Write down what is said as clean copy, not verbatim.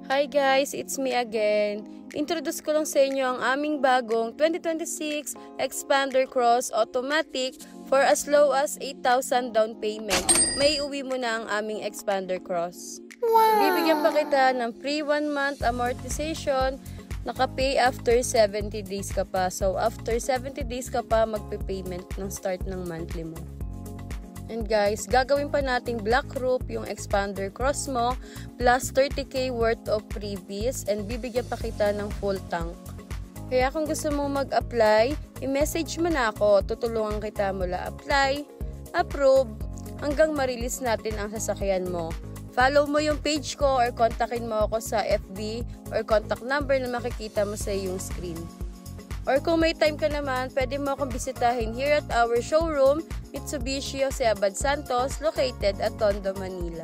Hi guys, it's me again. Introduce ko lang sa inyo ang aming bagong 2026 Expander Cross Automatic for as low as 8,000 down payment. May uwi mo na ang aming Expander Cross. Wow! Bibigyan pa kita ng free 1 month amortization. Naka-pay after 70 days ka pa. So after 70 days ka pa magpe-payment ng start ng monthly mo. And guys, gagawin pa nating black roof yung Expander Cross mo plus 30k worth of freebies and bibigyan pa kita ng full tank. Kaya kung gusto mong mag-apply, i-message mo na ako. Tutulungan kita mula apply, approve, hanggang ma-release natin ang sasakyan mo. Follow mo yung page ko or kontakin mo ako sa FB or contact number na makikita mo sa iyong screen. Or kung may time ka naman, pwede mo akong bisitahin here at our showroom, Mitsubishi Jose Abad Santos, located at Tondo, Manila.